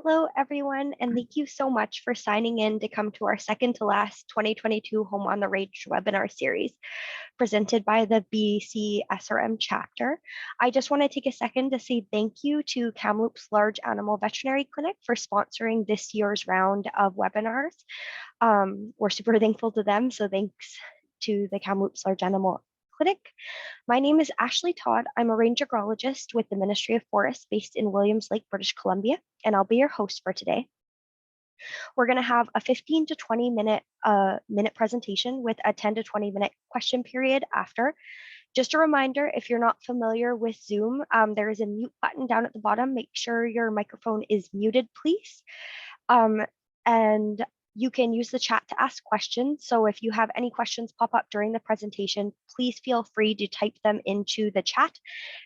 Hello, everyone, and thank you so much for signing in to come to our second to last 2022 Home on the Range webinar series presented by the BC SRM chapter. I just want to take a second to say thank you to Kamloops Large Animal Veterinary Clinic for sponsoring this year's round of webinars. We're super thankful to them, so thanks to the Kamloops Large Animal Clinic. My name is Ashley Todd. I'm a range agrologist with the Ministry of Forests based in Williams Lake, British Columbia, and I'll be your host for today. We're going to have a 15 to 20 minute presentation with a 10 to 20 minute question period after. Just a reminder, if you're not familiar with Zoom, there is a mute button down at the bottom. Make sure your microphone is muted, please. And you can use the chat to ask questions. So if you have any questions pop up during the presentation, please feel free to type them into the chat.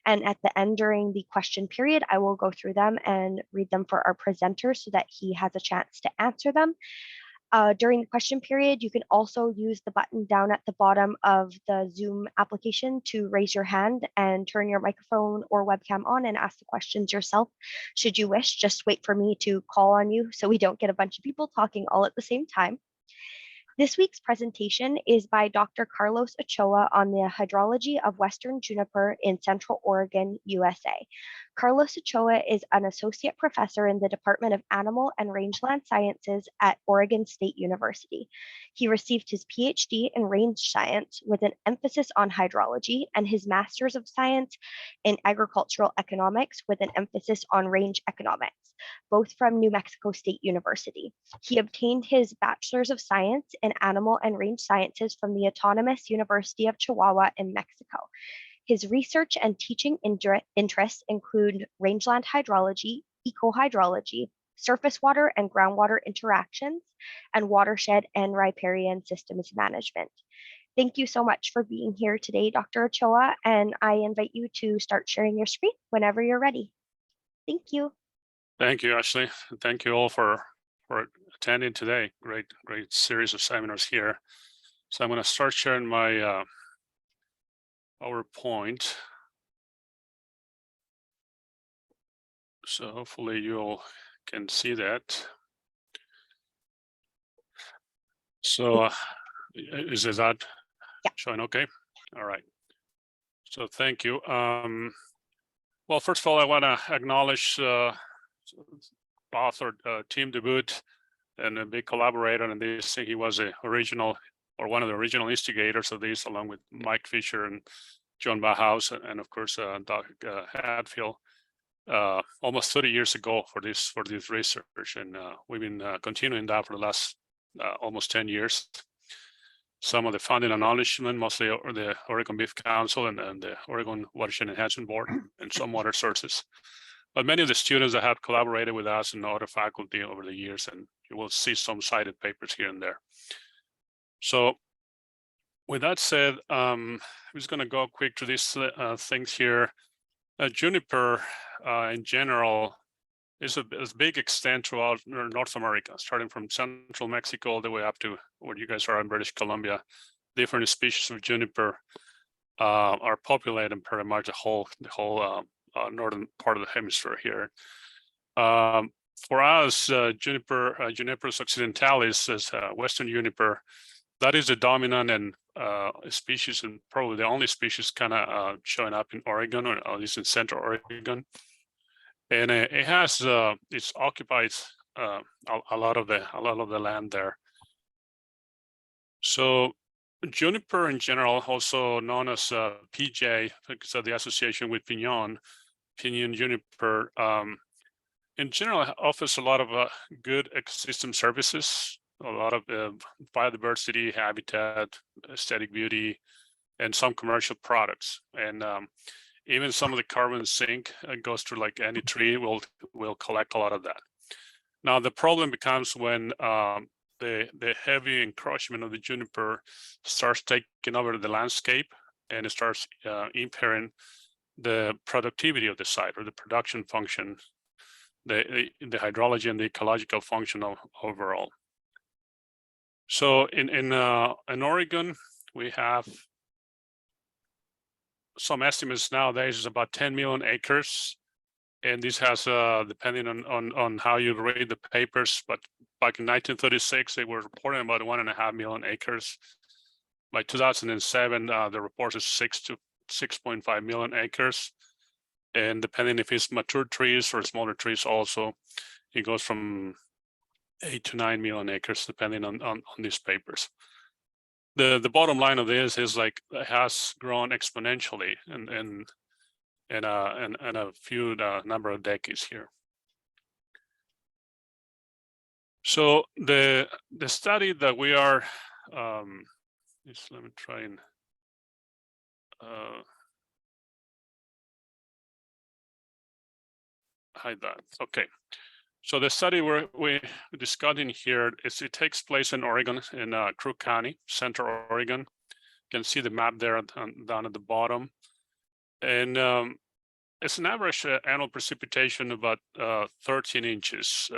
And at the end during the question period, I will go through them and read them for our presenter so that he has a chance to answer them. During the question period, you can also use the button down at the bottom of the Zoom application to raise your hand and turn your microphone or webcam on and ask the questions yourself. Should you wish, just wait for me to call on you so we don't get a bunch of people talking all at the same time. This week's presentation is by Dr. Carlos Ochoa on the hydrology of Western juniper in Central Oregon, USA. Carlos Ochoa is an associate professor in the Department of Animal and Rangeland Sciences at Oregon State University. He received his PhD in range science with an emphasis on hydrology and his master's of science in agricultural economics with an emphasis on range economics, both from New Mexico State University. He obtained his bachelor's of science in animal and range sciences from the Autonomous University of Chihuahua in Mexico. His research and teaching interests include rangeland hydrology, ecohydrology, surface water and groundwater interactions, and watershed and riparian systems management. Thank you so much for being here today, Dr. Ochoa, and I invite you to start sharing your screen whenever you're ready. Thank you. Thank you, Ashley. Thank you all for attending today. Great series of seminars here. So I'm going to start sharing my PowerPoint. So hopefully you all can see that. So is that showing okay? All right. So thank you. Well, first of all, I want to acknowledge author Tim DeBoot and a big collaborator in this. He was the original or one of the original instigators of this, along with Mike Fisher and John Bauhaus, and of course Dr. Hadfield, almost 30 years ago for this research, and we've been continuing that for the last almost 10 years. Some of the funding acknowledgement, mostly the Oregon Beef Council and the Oregon Watershed Enhancement Board, and some other sources. But many of the students that have collaborated with us and other faculty over the years, and you will see some cited papers here and there. So with that said, I'm just going to go quick to these things here. Juniper in general is a big extent throughout North America, starting from central Mexico all the way up to where you guys are in British Columbia. Different species of juniper are populating pretty much the whole northern part of the hemisphere here. For us, Juniperus occidentalis is Western juniper. That is the dominant and species, and probably the only species kind of showing up in Oregon, or at least in Central Oregon. And it has it occupies a lot of the land there. So juniper in general, also known as PJ, because of the association with pinyon juniper, in general offers a lot of good ecosystem services, a lot of biodiversity, habitat, aesthetic beauty, and some commercial products. And even some of the carbon sink goes through, like any tree will collect a lot of that. Now the problem becomes when the heavy encroachment of the juniper starts taking over the landscape, and it starts impairing the productivity of the site, or the production function, the hydrology and the ecological function overall. So in Oregon, we have some estimates nowadays is about 10 million acres And this has, depending on how you read the papers, but back in 1936, they were reporting about 1.5 million acres. By 2007, the report is 6 to 6.5 million acres. And depending if it's mature trees or smaller trees also, it goes from 8 to 9 million acres, depending on these papers. The bottom line of this is like it has grown exponentially in a few number of decades here. So the study that we are, let me try and hide that. Okay. So the study we're discussing here is it takes place in Oregon, in Crook County, Central Oregon. You can see the map there down at the bottom. And it's an average annual precipitation about 13 inches.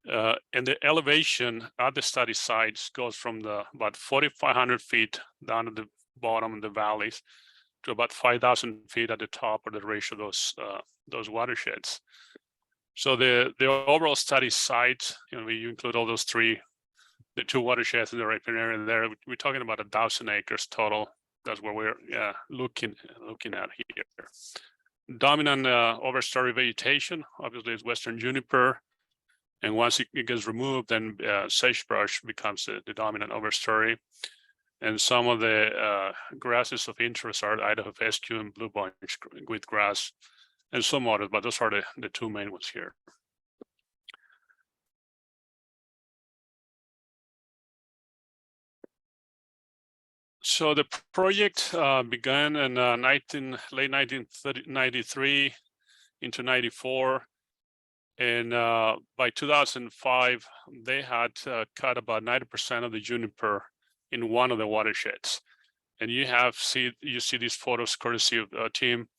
And the elevation at the study sites goes from about 4,500 feet down at the bottom of the valleys to about 5,000 feet at the top of the ratio of those watersheds. So the overall study site, you include all those the two watersheds in the right area there. We're talking about 1,000 acres total. That's what we're looking at here. Dominant overstory vegetation, obviously, is Western Juniper. And once it gets removed, then sagebrush becomes the dominant overstory. And some of the grasses of interest are Idaho fescue and blue bunch wheatgrass, and some others, but those are the two main ones here. So the project began in late 1993 into 94. And by 2005, they had cut about 90% of the juniper in one of the watersheds. And you see these photos courtesy of Tim,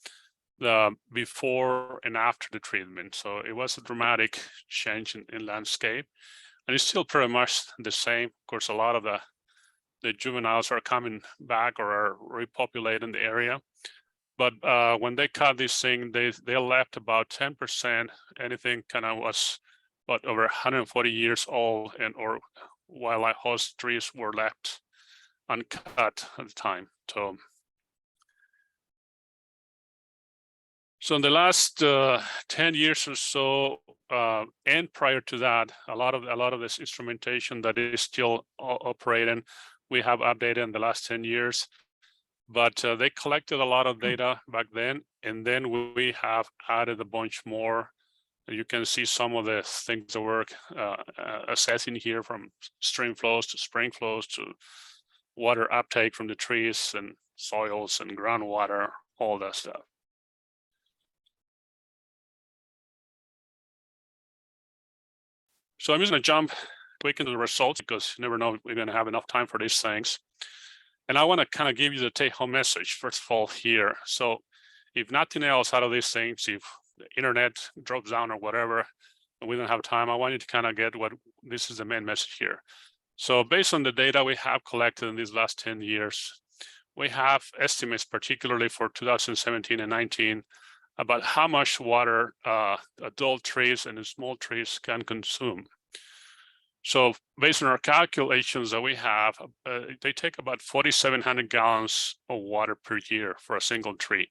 the before and after the treatment. So it was a dramatic change in landscape, and it's still pretty much the same. Of course, a lot of the juveniles are coming back or are repopulating the area. But when they cut this thing, they left about 10%. Anything kind of was about over 140 years old, or wildlife host trees were left uncut at the time. So in the last 10 years or so, and prior to that, a lot of this instrumentation that is still operating, we have updated in the last 10 years. But they collected a lot of data back then, and then we have added a bunch more. You can see some of the things that we're assessing here, from stream flows to spring flows to water uptake from the trees and soils and groundwater, all that stuff. So I'm just going to jump quick into the results, because you never know if we're going to have enough time for these things. And I want to kind of give you the take-home message, first of all, here. So if nothing else out of these things, if the internet drops down or whatever, and we don't have time, I want you to kind of get what this is the main message here. So based on the data we have collected in these last 10 years, we have estimates, particularly for 2017 and 19, about how much water adult trees and small trees can consume. So based on our calculations that we have, they take about 4,700 gallons of water per year for a single tree.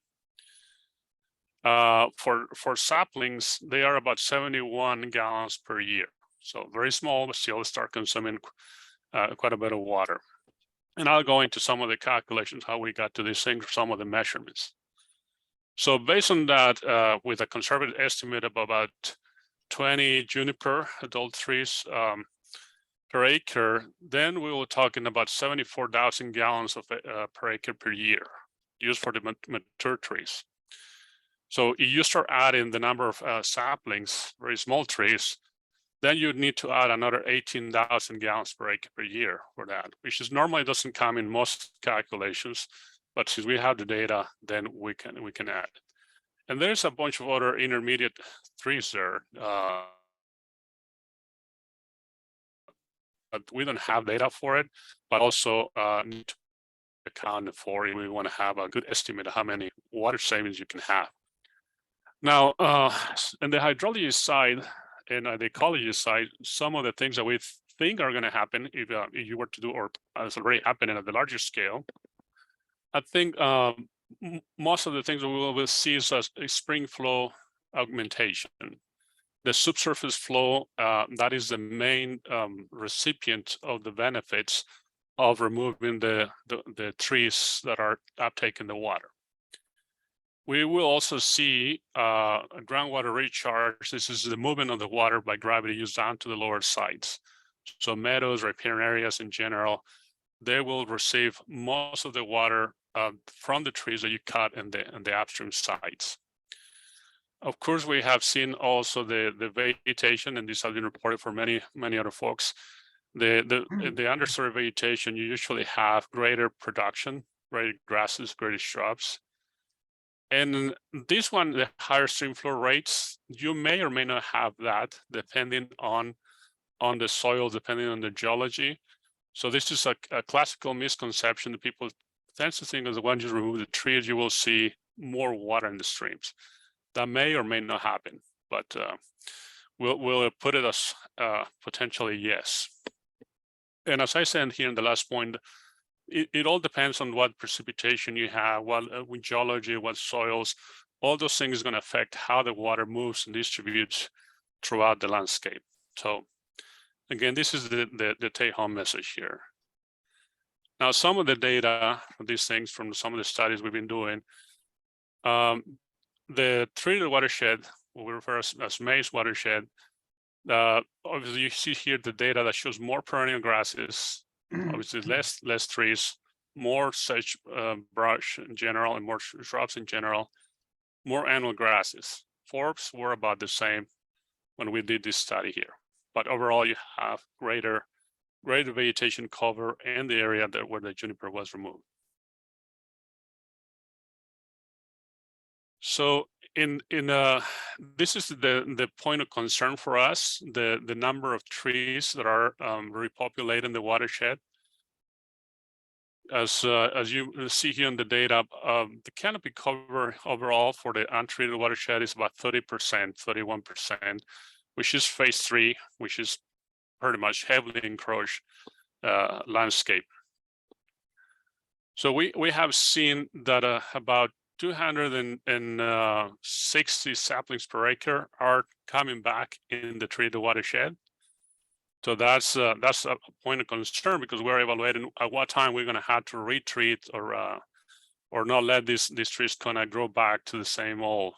For saplings, they are about 71 gallons per year. So very small, but still start consuming quite a bit of water. And I'll go into some of the calculations, how we got to these things, some of the measurements. So based on that, with a conservative estimate of about 20 juniper adult trees per acre, then we were talking about 74,000 gallons of per acre per year used for the mature trees. So if you start adding the number of saplings, very small trees, then you'd need to add another 18,000 gallons per acre per year for that, which is normally doesn't come in most calculations, but since we have the data, then we can add. And there's a bunch of other intermediate trees there. But we don't have data for it, but also need to account for it. We want to have a good estimate of how many water savings you can have. Now, on the hydrology side and the ecology side, some of the things that we think are going to happen if you were to do, or has already happening at the larger scale, I think most of the things that we will see is a spring flow augmentation. The subsurface flow, that is the main recipient of the benefits of removing the trees that are uptaking the water. We will also see a groundwater recharge. This is the movement of the water by gravity used down to the lower sides. So meadows, riparian areas in general, they will receive most of the water from the trees that you cut in the upstream sides. Of course, we have seen also the vegetation, and this has been reported for many other folks. The understory vegetation, you usually have greater production, greater grasses, greater shrubs. And this one, the higher stream flow rates, you may or may not have that depending on the soil, depending on the geology. So this is a classical misconception that people tend to think is when you remove the trees, you will see more water in the streams. That may or may not happen, but we'll put it as potentially yes. And as I said here in the last point, it all depends on what precipitation you have, what geology, what soils, all those things are going to affect how the water moves and distributes throughout the landscape. So again, this is the take-home message here. Now, some of the data for these things from some of the studies we've been doing, the treated watershed, what we refer as maize watershed, obviously you see here the data that shows more perennial grasses, obviously less trees, more sage brush in general, and more shrubs in general, more annual grasses. Forbs were about the same when we did this study here, but overall you have greater vegetation cover in the area where the juniper was removed. So this is the point of concern for us, the number of trees that are repopulating the watershed. As you see here in the data, the canopy cover overall for the untreated watershed is about 30%, 31%, which is phase 3, which is pretty much heavily encroached landscape. So we have seen that about 260 saplings per acre are coming back in the treated watershed. So that's a point of concern, because we're evaluating at what time we're going to have to retreat or not let these trees kind of grow back to the same old.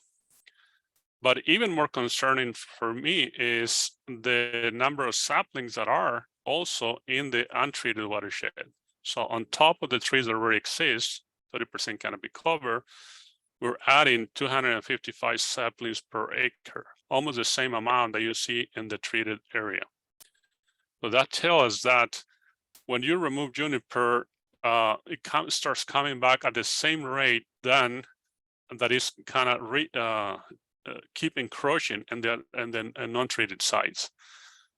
But even more concerning for me is the number of saplings that are also in the untreated watershed. So on top of the trees that already exist, 30% canopy cover, we're adding 255 saplings per acre, almost the same amount that you see in the treated area. So that tells us that when you remove juniper, it starts coming back at the same rate that is kind of keep encroaching in the non-treated sites.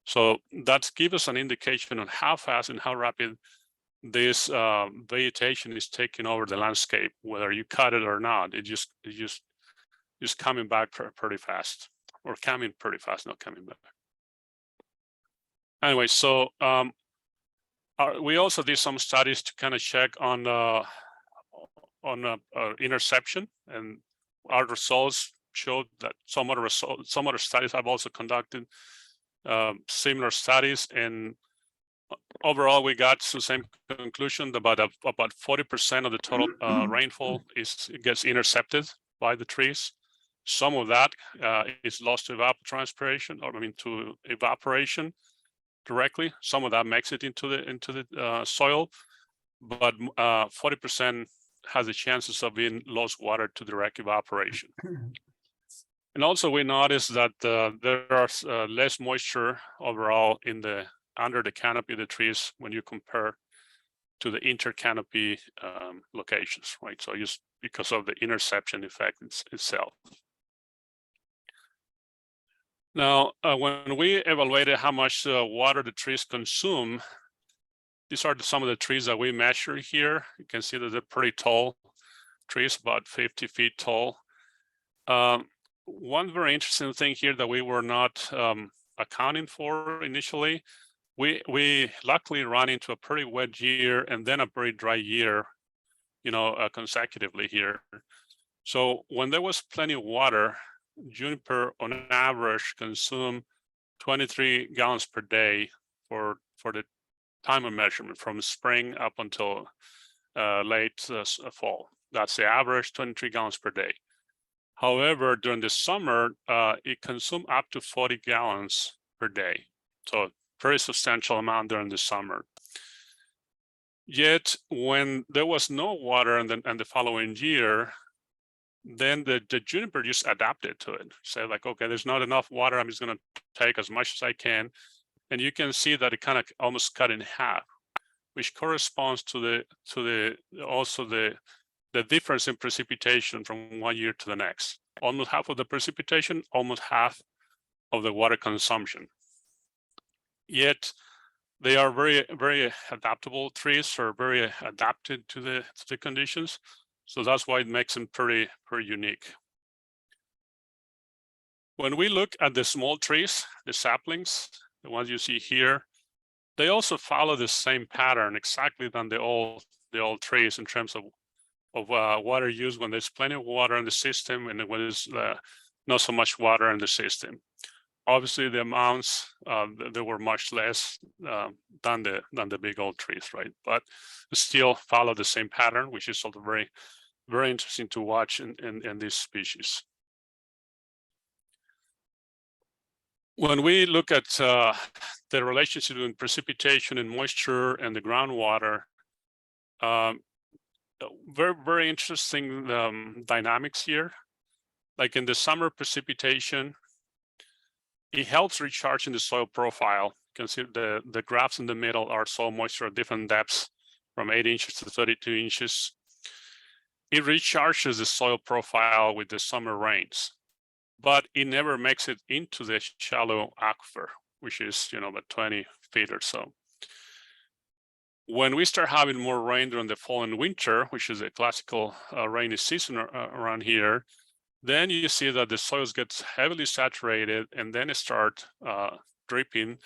So that gives us an indication on how fast and how rapid this vegetation is taking over the landscape, whether you cut it or not. It just coming back pretty fast, or coming pretty fast, not coming back. Anyway, so we also did some studies to kind of check on interception, and our results showed that some other studies have also conducted similar studies, and overall we got to the same conclusion that about 40% of the total rainfall gets intercepted by the trees. Some of that is lost to evapotranspiration, or to evaporation directly. Some of that makes it into the soil, but 40% has the chances of being lost water to direct evaporation. And also we noticed that there are less moisture overall under the canopy of the trees when you compare to the intercanopy locations, right? So just because of the interception effect itself. Now, when we evaluated how much water the trees consume, these are some of the trees that we measure here. You can see that they're pretty tall trees, about 50 feet tall. one very interesting thing here that we were not accounting for initially, we luckily ran into a pretty wet year and then a very dry year, consecutively here. So when there was plenty of water, Juniper on average consumed 23 gallons per day for the time of measurement from spring up until late fall. That's the average, 23 gallons per day. However, during the summer, it consumed up to 40 gallons per day. So very substantial amount during the summer. Yet when there was no water and the following year, then the Juniper just adapted to it. Say like, okay, there's not enough water. I'm just going to take as much as I can. And you can see that it kind of almost cut in half, which corresponds to the difference in precipitation from one year to the next. Almost half of the precipitation, almost half of the water consumption. Yet they are very, very adaptable trees, or very adapted to the conditions. So that's why it makes them pretty unique. When we look at the small trees, the saplings, the ones you see here, they also follow the same pattern exactly than the old trees in terms of water use when there's plenty of water in the system and when there's not so much water in the system. Obviously, the amounts there were much less than the big old trees, right? But still follow the same pattern, which is also very, very interesting to watch in this species. When we look at the relationship between precipitation and moisture and the groundwater, very, very interesting dynamics here. Like in the summer precipitation, it helps recharging the soil profile. You can see the graphs in the middle are soil moisture at different depths from 8 inches to 32 inches. It recharges the soil profile with the summer rains, but it never makes it into the shallow aquifer, which is about 20 feet or so. When we start having more rain during the fall and winter, which is a classical rainy season around here, then you see that the soils get heavily saturated and then it start dripping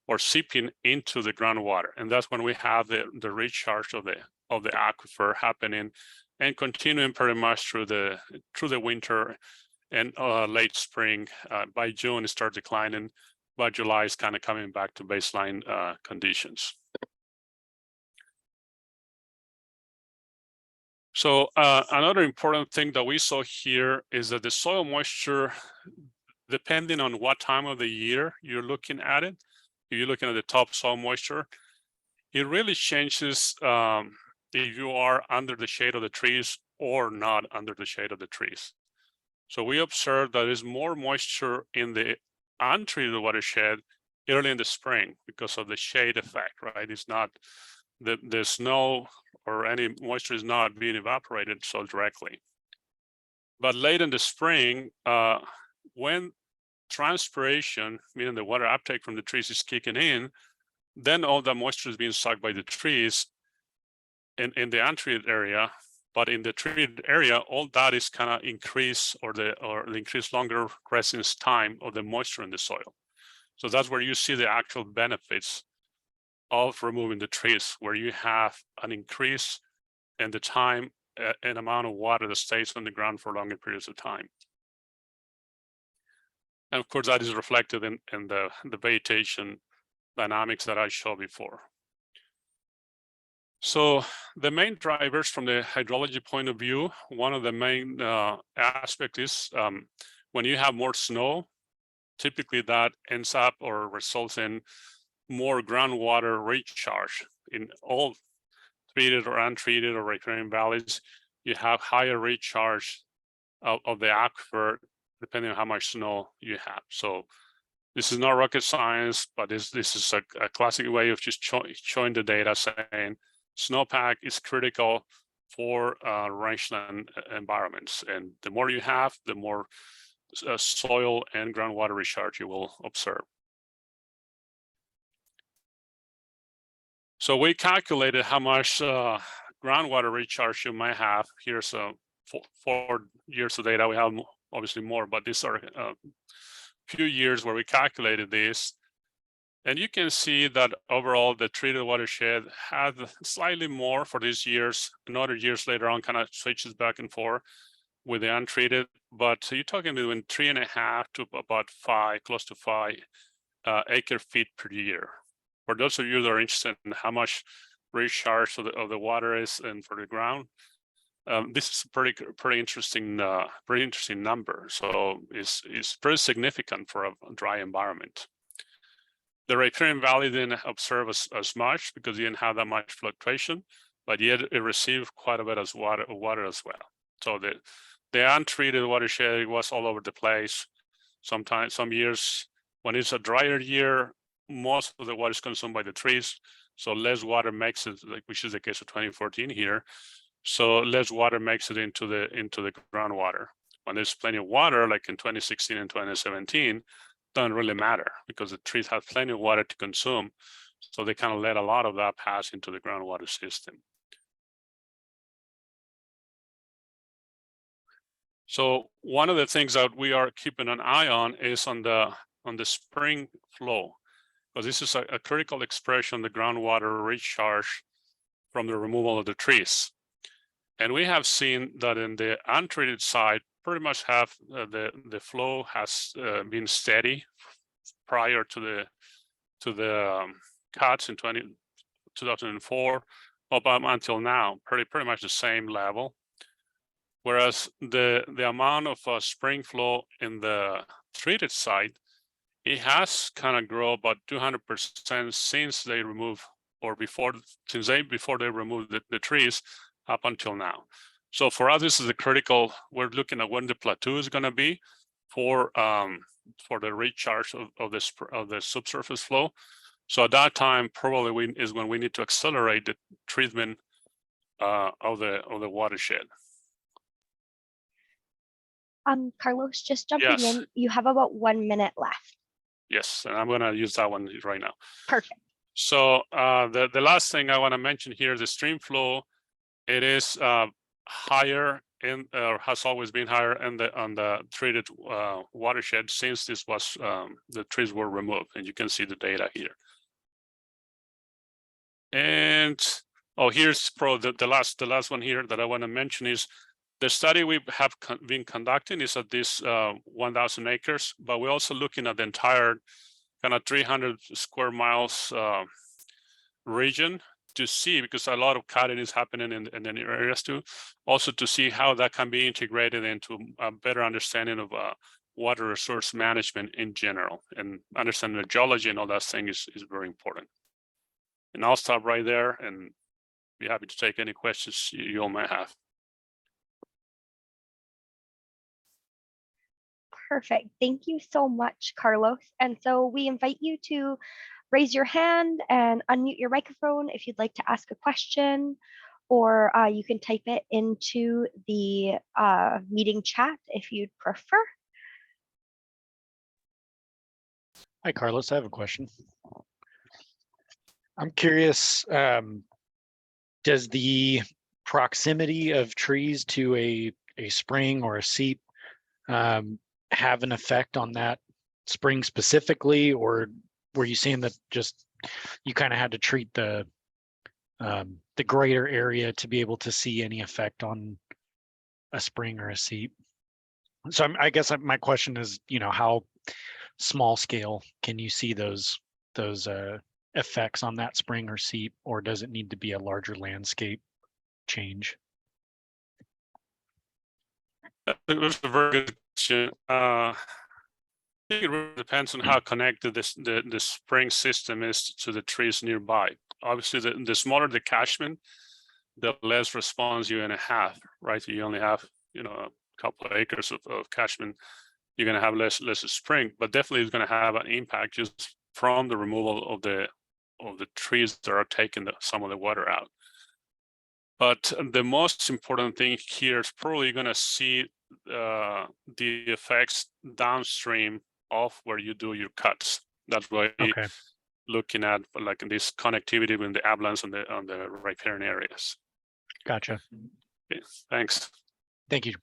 or seeping into the groundwater. And that's when we have the recharge of the aquifer happening and continuing pretty much through the winter and late spring. By June, it starts declining. By July, it's kind of coming back to baseline conditions. So another important thing that we saw here is that the soil moisture, depending on what time of the year you're looking at it, if you're looking at the top soil moisture, it really changes if you are under the shade of the trees or not under the shade of the trees. So we observed that there's more moisture in the untreated watershed early in the spring because of the shade effect, right? It's not the snow or any moisture is not being evaporated so directly. But late in the spring, when transpiration, meaning the water uptake from the trees, is kicking in, then all the moisture is being sucked by the trees in the untreated area. But in the treated area, all that is kind of increase or the increased longer residence time of the moisture in the soil. So that's where you see the actual benefits of removing the trees, where you have an increase in the time and amount of water that stays on the ground for longer periods of time. And of course, that is reflected in the vegetation dynamics that I showed before. So the main drivers from the hydrology point of view, one of the main aspects is when you have more snow, typically that ends up or results in more groundwater recharge in all treated or untreated or riparian valleys. You have higher recharge of the aquifer depending on how much snow you have. So this is not rocket science, but this is a classic way of just showing the data, saying snowpack is critical for rangeland environments. And the more you have, the more soil and groundwater recharge you will observe. So we calculated how much groundwater recharge you might have. Here's 4 years of data. We have obviously more, but these are a few years where we calculated this. And you can see that overall the treated watershed had slightly more for these years, and other years later on kind of switches back and forth with the untreated, but you're talking between 3.5 to about 5, close to 5 acre feet per year. For those of you that are interested in how much recharge of the water is and for the ground, this is a pretty interesting number. So it's pretty significant for a dry environment. The riparian valley didn't observe as much because you didn't have that much fluctuation, but yet it received quite a bit of water as well. So the untreated watershed was all over the place. Sometimes, some years, when it's a drier year, most of the water is consumed by the trees, so less water makes it, which is the case of 2014 here. So less water makes it into the groundwater. When there's plenty of water, like in 2016 and 2017, doesn't really matter because the trees have plenty of water to consume, so they kind of let a lot of that pass into the groundwater system. So one of the things that we are keeping an eye on is on the spring flow, because this is a critical expression, the groundwater recharge from the removal of the trees. And we have seen that in the untreated side, pretty much have the flow has been steady prior to the cuts in 2004 up until now, pretty much the same level. Whereas the amount of spring flow in the treated site, it has kind of grown about 200% since they remove, or before they remove the trees up until now. So for us, this is a critical. We're looking at when the plateau is going to be for the recharge of the subsurface flow. So at that time, probably is when we need to accelerate the treatment of the watershed. Carlos, just jumping in, you have about 1 minute left. Yes, and I'm going to use that one right now. Perfect. So the last thing I want to mention here is the stream flow. It is higher has always been higher on the treated watershed since this was the trees were removed, and you can see the data here. And here's the last one here that I want to mention is the study we have been conducting is at this 1,000 acres, but we're also looking at the entire kind of 300 square miles region to see, because a lot of cutting is happening in the areas too, also to see how that can be integrated into a better understanding of water resource management in general, and understanding the geology and all that thing is very important. And I'll stop right there and be happy to take any questions you all may have. Perfect. Thank you so much, Carlos. And so we invite you to raise your hand and unmute your microphone if you'd like to ask a question, or you can type it into the meeting chat if you'd prefer. Hi, Carlos. I have a question. I'm curious, does the proximity of trees to a spring or a seep have an effect on that spring specifically, or were you seeing that just you kind of had to treat the greater area to be able to see any effect on a spring or a seep? So I guess my question is, how small scale can you see those effects on that spring or seep, or does it need to be a larger landscape change? It was a very good question. I think it really depends on how connected the spring system is to the trees nearby. Obviously, the smaller the catchment, the less response you're going to have, right? You only have, a couple of acres of catchment, you're going to have less spring, but definitely it's going to have an impact just from the removal of the trees that are taking some of the water out. But the most important thing here is probably going to see the effects downstream of where you do your cuts. That's why looking at like this connectivity with the uplands on the riparian areas. Gotcha. Okay, thanks. Thank you.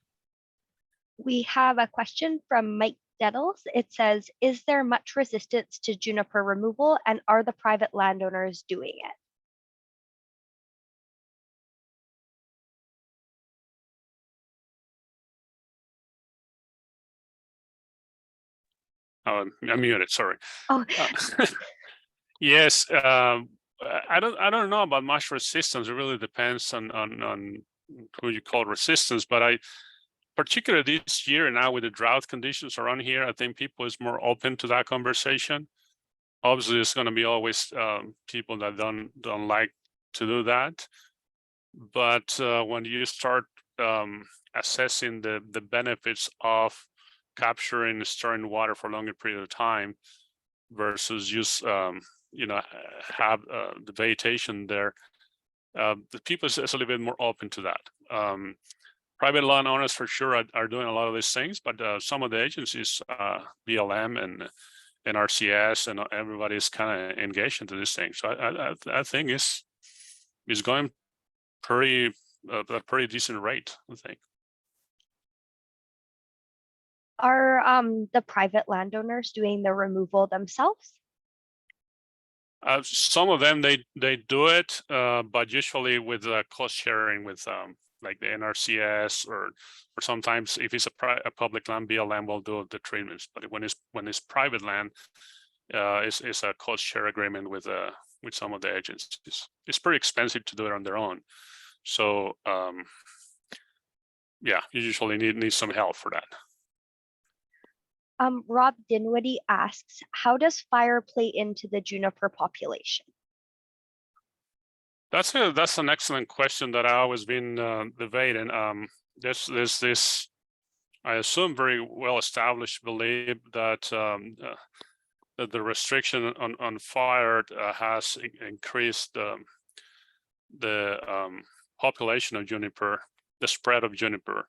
We have a question from Mike Dettles. It says, is there much resistance to juniper removal, and are the private landowners doing it? I'm muted, sorry. Oh, Yes, I don't know about much resistance. It really depends on who you call resistance, but particularly this year now with the drought conditions around here, I think people is more open to that conversation. Obviously, there's going to be always people that don't like to do that, but when you start assessing the benefits of capturing and storing water for a longer period of time versus just have the vegetation there, the people is a little bit more open to that. Private landowners for sure are doing a lot of these things, but some of the agencies, BLM and RCS and everybody is kind of engaged into this thing. So I think it's going pretty a pretty decent rate, I think. are the private landowners doing the removal themselves? Some of them they do it, but usually with cost sharing with like the NRCS or sometimes if it's a public land, BLM will do the treatments. But when it's private land, it's a cost share agreement with some of the agencies. It's pretty expensive to do it on their own, so yeah, you usually need some help for that. Rob Dinwiddie asks, how does fire play into the juniper population? That's an excellent question that I always been debating. There's this, I assume, very well established belief that that the restriction on fire has increased the population of juniper, the spread of juniper.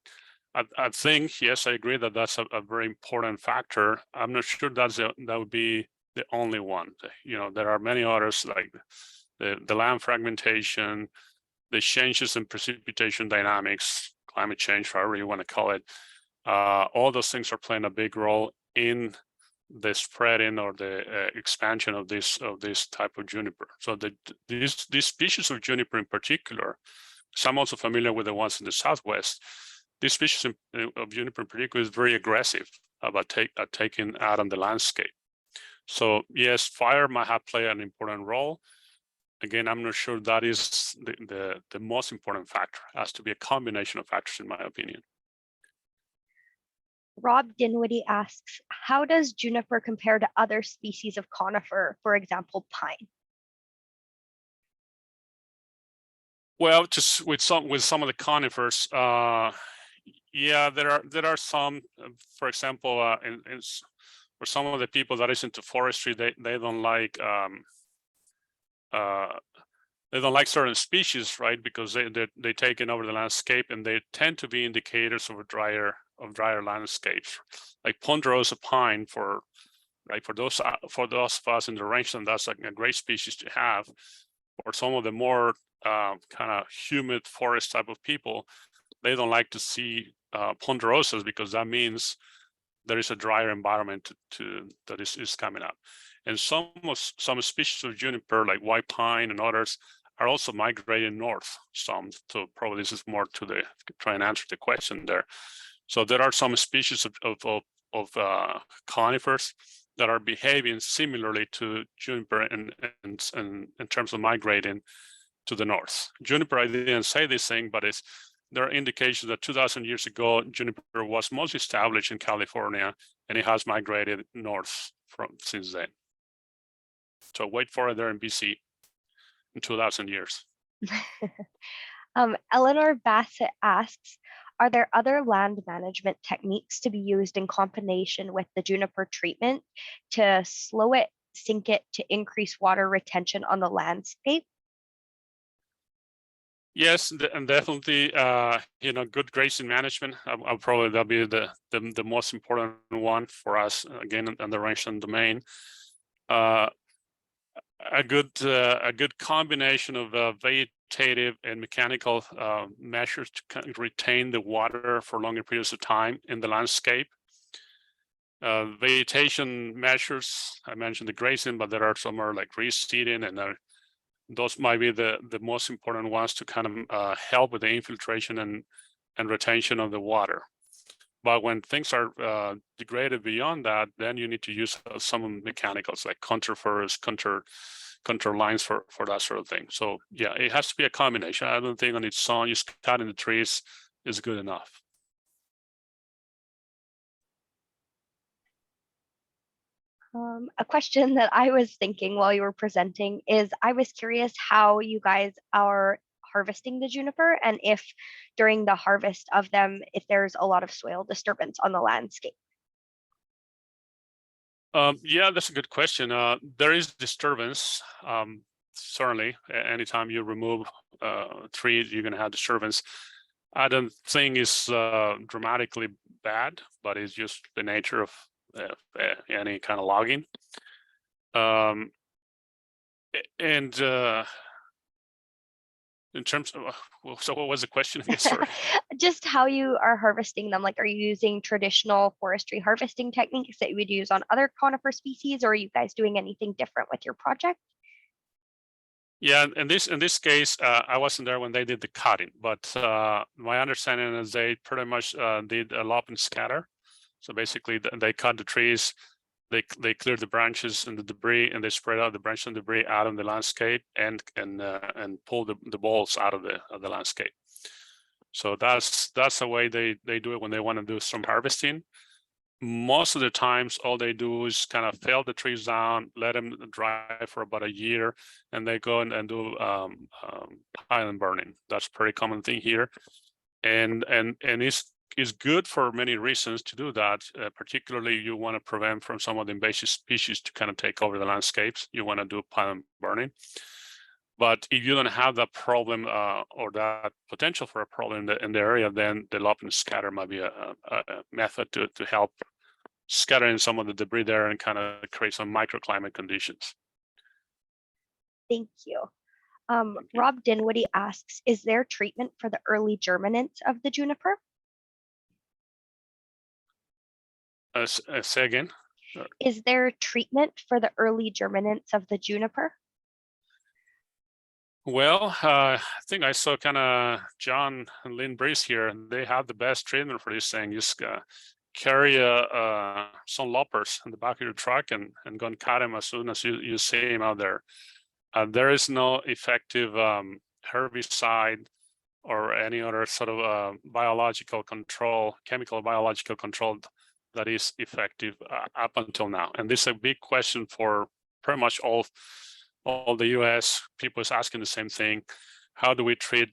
I think, yes, I agree that that's a very important factor. I'm not sure that would be the only one. You know, there are many others like the land fragmentation, the changes in precipitation dynamics, climate change, however you want to call it. All those things are playing a big role in the spreading or the expansion of this type of juniper. So these species of juniper in particular, so I'm also familiar with the ones in the Southwest. This species of juniper in particular is very aggressive about taking out on the landscape. So yes, fire might have played an important role. Again, I'm not sure that is the most important factor. It has to be a combination of factors, in my opinion. Rob Dinwiddie asks, how does juniper compare to other species of conifer, for example, pine? Well, just with some of the conifers, yeah, there are some. For example, for some of the people that is into forestry, they don't like certain species, right? Because they taken over the landscape, and they tend to be indicators of drier landscapes, like ponderosa pine for those of us in the rangeland. That's like a great species to have. Or some of the more kind of humid forest type of people, they don't like to see ponderosas because that means there is a drier environment that is coming up. And some species of juniper, like white pine and others, are also migrating north. So probably this is more to try and answer the question there. So there are some species of conifers that are behaving similarly to juniper in terms of migrating to the north. Juniper, I didn't say this thing, but there are indications that 2,000 years ago, juniper was most established in California, and it has migrated north since then. So wait for it there in BC in 2,000 years. Eleanor Bassett asks, are there other land management techniques to be used in combination with the juniper treatment to slow it, sink it, to increase water retention on the landscape? Yes, and definitely, good grazing management. That'll be the most important one for us, again, in the rangeland domain. A good combination of qualitative and mechanical measures to kind of retain the water for longer periods of time in the landscape. Vegetation measures, I mentioned the grazing, but there are some are like reseeding, and those might be the most important ones to kind of help with the infiltration and retention of the water. But when things are degraded beyond that, then you need to use some mechanicals like contour furrows, contour lines for that sort of thing. So yeah, it has to be a combination. I don't think on its own, just cutting the trees is good enough. A question that I was thinking while you were presenting is, I was curious how you guys are harvesting the juniper, and if during the harvest of them, if there's a lot of soil disturbance on the landscape. Yeah, that's a good question. There is disturbance. Certainly, anytime you remove trees, you're going to have disturbance. I don't think it's dramatically bad, but it's just the nature of any kind of logging. And in terms of, so what was the question again? Sorry. Just how you are harvesting them. Like, are you using traditional forestry harvesting techniques that you would use on other conifer species, or are you guys doing anything different with your project? Yeah, in this case, I wasn't there when they did the cutting, but my understanding is they pretty much did a lop and scatter. So basically, they cut the trees, they cleared the branches and the debris, and they spread out the branches and debris out of the landscape and pull the balls out of the landscape. So that's the way they do it when they want to do some harvesting. Most of the times, all they do is kind of fell the trees down, let them dry for about a year, and they go and do pile burning. That's a pretty common thing here, and it's good for many reasons to do that. Particularly, you want to prevent from some of the invasive species to kind of take over the landscapes. You want to do pile and burning. But if you don't have that problem or that potential for a problem in the area, then the lop and scatter might be a method to help scattering some of the debris there and kind of create some microclimate conditions. Thank you. Rob Dinwiddie asks, is there treatment for the early germinants of the juniper? Say again? Is there treatment for the early germinants of the juniper? Well, I think I saw kind of John and Lynn Breeze here, and they have the best treatment for this thing. Just carry some loppers in the back of your truck and go and cut them as soon as you see them out there. There is no effective herbicide or any other sort of biological control, chemical biological control that is effective up until now. And this is a big question for pretty much all the US. People is asking the same thing. How do we treat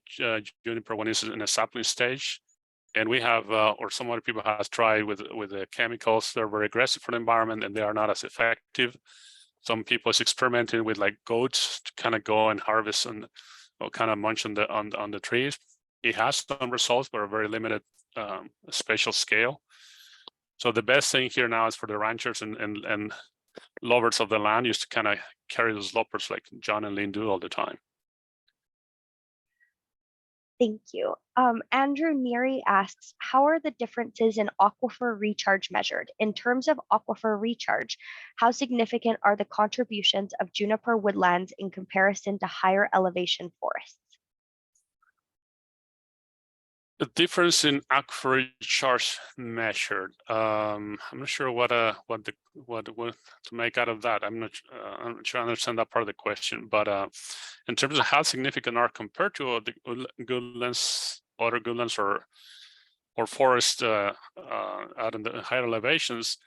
juniper when it's in a sapling stage? And we have, or some other people have tried with the chemicals. They're very aggressive for the environment and they are not as effective. Some people is experimenting with like goats to kind of go and harvest and kind of munch on the trees. It has some results, but a very limited spatial scale. So the best thing here now is for the ranchers and lovers of the land is to kind of carry those loppers like John and Lynn do all the time. Thank you. Andrew Neary asks, how are the differences in aquifer recharge measured? In terms of aquifer recharge, how significant are the contributions of juniper woodlands in comparison to higher elevation forests? The difference in aquifer recharge measured. I'm not sure what to make out of that. I'm not sure I understand that part of the question. But in terms of how significant are compared to the goodlands, other goodlands or forest out in the higher elevations,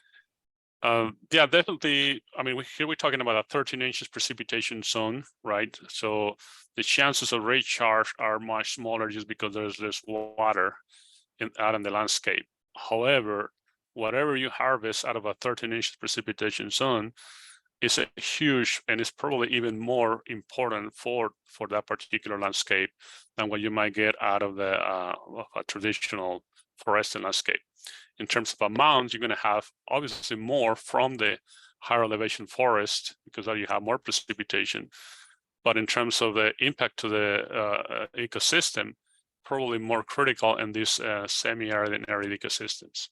yeah, definitely. I mean, here we're talking about a 13 inches precipitation zone, right? So the chances of recharge are much smaller just because there's less water out in the landscape. However, whatever you harvest out of a 13 inches precipitation zone is a huge, and it's probably even more important for that particular landscape than what you might get out of a traditional forested landscape. In terms of amounts, you're going to have obviously more from the higher elevation forest because you have more precipitation. but in terms of the impact to the ecosystem, probably more critical in these semi-arid and arid ecosystems.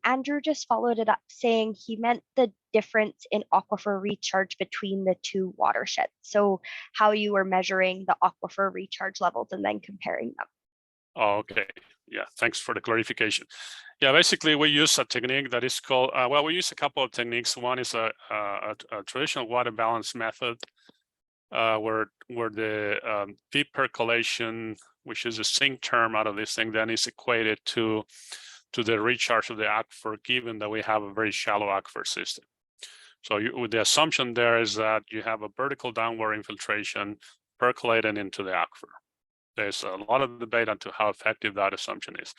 Andrew just followed it up saying he meant the difference in aquifer recharge between the two watersheds. So how you were measuring the aquifer recharge levels and then comparing them. Oh, okay. Yeah, thanks for the clarification. Yeah, basically we use a technique that is called, well, we use a couple of techniques. One is a traditional water balance method, where the deep percolation, which is a sink term out of this thing, then is equated to the recharge of the aquifer, given that we have a very shallow aquifer system. So with the assumption there is that you have a vertical downward infiltration percolating into the aquifer. There's a lot of debate on to how effective that assumption is.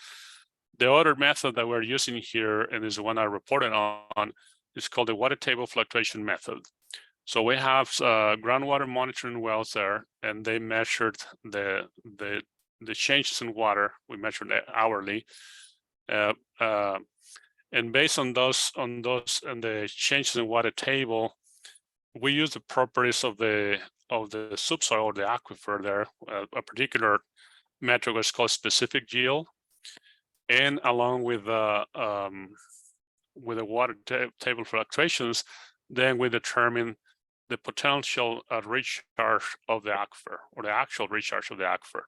The other method that we're using here, and is the one I reported on, is called the water table fluctuation method. So we have groundwater monitoring wells there, and they measured the changes in water. We measured it hourly. And based on those and the changes in water table, we use the properties of the subsoil or the aquifer there, a particular metric was called specific yield, and along with the water table fluctuations, then we determine the potential recharge of the aquifer, or the actual recharge of the aquifer.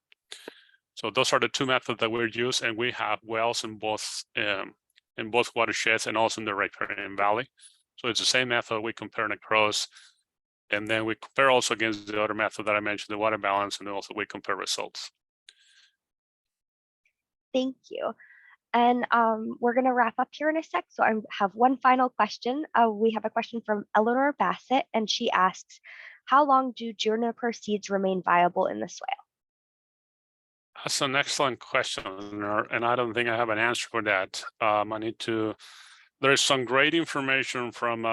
So those are the two methods that we use, and we have wells in both watersheds and also in the riparian valley. So it's the same method we compare across, and then we compare also against the other method that I mentioned, the water balance, and also we compare results. Thank you. And we're going to wrap up here in a sec. So I have one final question. We have a question from Eleanor Bassett, and she asks, how long do juniper seeds remain viable in the soil? That's an excellent question, and I don't think I have an answer for that. There is some great information from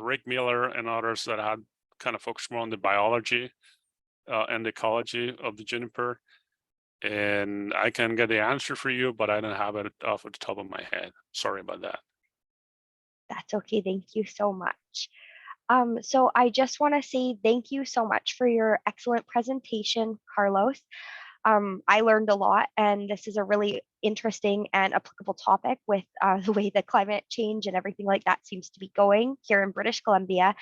Rick Miller and others that had kind of focused more on the biology and ecology of the juniper. And I can get the answer for you, but I don't have it off the top of my head. Sorry about that. That's okay. Thank you so much. So I just want to say thank you so much for your excellent presentation, Carlos. I learned a lot, and this is a really interesting and applicable topic with the way the climate change and everything like that seems to be going here in British Columbia.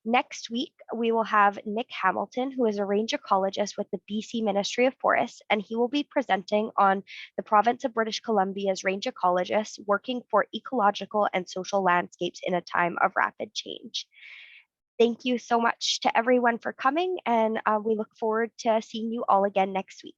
Next week, we will have Nick Hamilton, who is a range ecologist with the BC Ministry of Forests, and he will be presenting on the province of British Columbia's range ecologists working for ecological and social landscapes in a time of rapid change. Thank you so much to everyone for coming, and we look forward to seeing you all again next week.